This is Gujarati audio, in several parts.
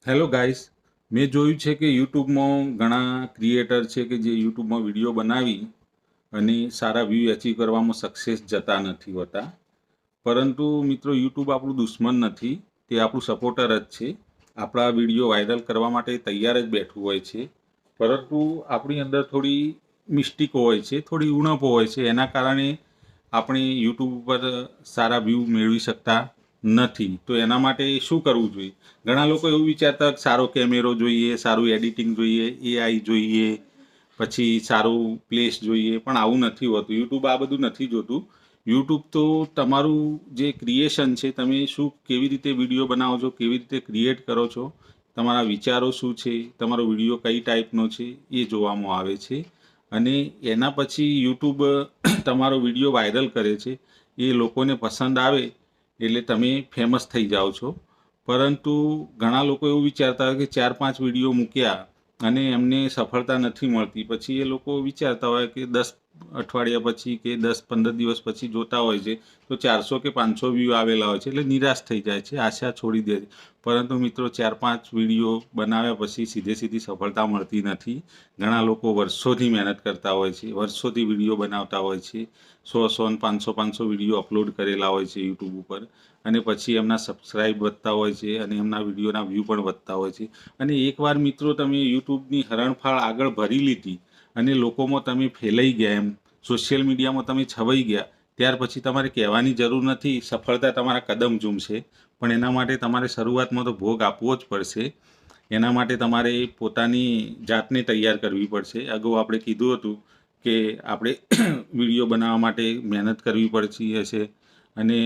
હેલો ગાઈસ, મેં જોયું છે કે યુટ્યુબમાં ઘણા ક્રિએટર છે કે જે યુટ્યુબમાં વિડીયો બનાવી અને સારા વ્યૂ અચીવ કરવામાં સક્સેસ જતા નથી હોતા. પરંતુ મિત્રો, યુટ્યુબ આપણું દુશ્મન નથી, તે આપણું સપોર્ટર જ છે. આપણા વિડીયો વાયરલ કરવા માટે તૈયાર જ બેઠું હોય છે. પરંતુ આપણી અંદર થોડી મિસ્ટેકો હોય છે, થોડી ઉણપો હોય છે. એના કારણે આપણે યુટ્યુબ ઉપર સારા વ્યૂ મેળવી શકતા નથી. તો એના માટે શું કરવું જોઈએ? ઘણા લોકો એવું વિચારતા કે સારો કેમેરો જોઈએ, સારું એડિટિંગ જોઈએ, એઆઈ જોઈએ, પછી સારું પ્લેસ જોઈએ, પણ આવું નથી હોતું. યુટ્યુબ આ બધું નથી જોતું. યુટ્યુબ તો તમારું જે ક્રિએશન છે, તમે શું કેવી રીતે વિડીયો બનાવો છો, કેવી રીતે ક્રિએટ કરો છો, તમારા વિચારો શું છે, તમારો વિડીયો કઈ ટાઈપનો છે, એ જોવામાં આવે છે. અને એના પછી યુટ્યુબ તમારો વિડીયો વાયરલ કરે છે. એ લોકોને પસંદ આવે એટલે તમે ફેમસ થઈ જાઓ છો. પરંતુ ઘણા લોકો એવું વિચારતા હોય કે 4-5 વિડીયો મૂક્યા અને એમને સફળતા નથી મળતી. પછી એ લોકો વિચારતા હોય કે 10 અઠવાડિયા પછી કે 10-15 દિવસ પછી જોતા હોય છે તો 400 કે 500 વ્યૂ આવેલા હોય છે, એટલે નિરાશ થઈ જાય છે, આશા છોડી દે છે. પરંતુ મિત્રો, 4-5 વિડીયો બનાવ્યા પછી સીધી સફળતા મળતી નથી. ઘણા લોકો વર્ષોથી મહેનત કરતા હોય છે, વર્ષોથી વિડીયો બનાવતા હોય છે, 100-100 ને 500-500 વિડીયો અપલોડ કરેલા હોય છે યુટ્યુબ ઉપર. અને પછી એમના સબસ્ક્રાઈબ વધતા હોય છે અને એમના વિડીયોના વ્યૂ પણ વધતા હોય છે. અને એકવાર મિત્રો તમે યુટ્યુબની હરણફાળ આગળ ભરી લીધી અને લોકોમાં તમે ફેલાઈ ગયા, એમ સોશિયલ મીડિયામાં તમે છવાઈ ગયા, ત્યાર પછી તમારે કહેવાની જરૂર નથી, સફળતા તમારા કદમ ચૂમશે. પણ એના માટે તમારે શરૂઆતમાં તો ભોગ આપવો જ પડશે. એના માટે તમારે પોતાની જાતને તૈયાર કરવી પડશે. અગાઉ આપણે કીધું હતું કે આપણે વિડીયો બનાવવા માટે મહેનત કરવી પડતી હશે અને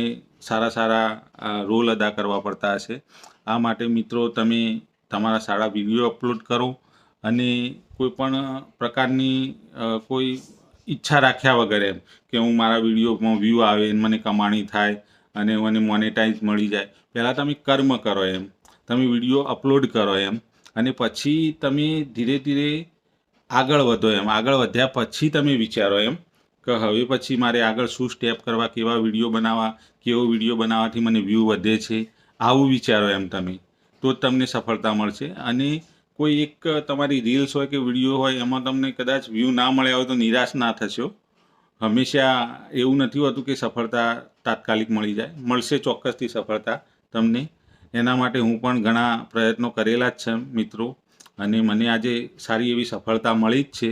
સારા રોલ અદા કરવા પડતા હશે. આ માટે મિત્રો, તમે તમારા સારા વિડીયો અપલોડ કરો અને કોઈ પણ પ્રકારની કોઈ ઈચ્છા રાખ્યા વગર, એમ કે હું મારા વિડીયોમાં વ્યૂ આવે અને મને કમાણી થાય અને મને મોનેટાઈઝ મળી જાય. પહેલાં તમે કર્મ કરો, એમ તમે વિડીયો અપલોડ કરો, એમ અને પછી તમે ધીરે ધીરે આગળ વધો. એમ આગળ વધ્યા પછી તમે વિચારો એમ કે હવે પછી મારે આગળ શું સ્ટેપ કરવા, કેવા વિડીયો બનાવવા, કેવો વિડીયો બનાવવાથી મને વ્યૂ વધે છે, આવું વિચારો એમ તમે. તો જ તમને સફળતા મળશે. અને કોઈ એક તમારી રીલ્સ હોય કે વિડીયો હોય, એમાં તમને કદાચ વ્યૂ ના મળ્યા હોય તો નિરાશ ના થશો. હંમેશા એવું નથી હોતું કે સફળતા તાત્કાલિક મળી જાય. મળશે ચોક્કસથી સફળતા તમને. એના માટે હું પણ ઘણા પ્રયત્નો કરેલા જ છે મિત્રો, અને મને આજે સારી એવી સફળતા મળી જ છે.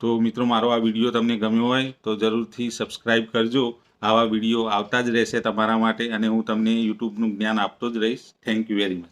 તો મિત્રો, મારો આ વિડીયો તમને ગમ્યો હોય તો જરૂરથી સબસ્ક્રાઈબ કરજો. આવા વિડીયો આવતા જ રહેશે તમારા માટે અને હું તમને યુટ્યુબનું જ્ઞાન આપતો જ રહીશ. Thank you very much.